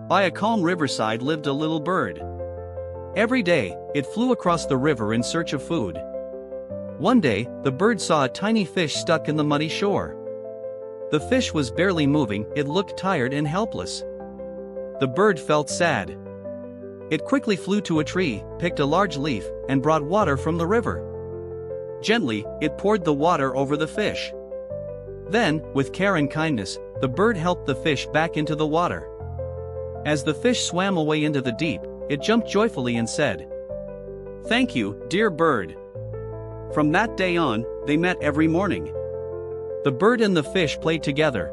By a calm riverside lived a little bird. Every day, it flew across the river in search of food. One day, the bird saw a tiny fish stuck in the muddy shore. The fish was barely moving, it looked tired and helpless. The bird felt sad. It quickly flew to a tree, picked a large leaf, and brought water from the river. Gently, it poured the water over the fish. Then, with care and kindness, the bird helped the fish back into the water. As the fish swam away into the deep, it jumped joyfully and said, "Thank you, dear bird." From that day on, they met every morning. The bird and the fish played together,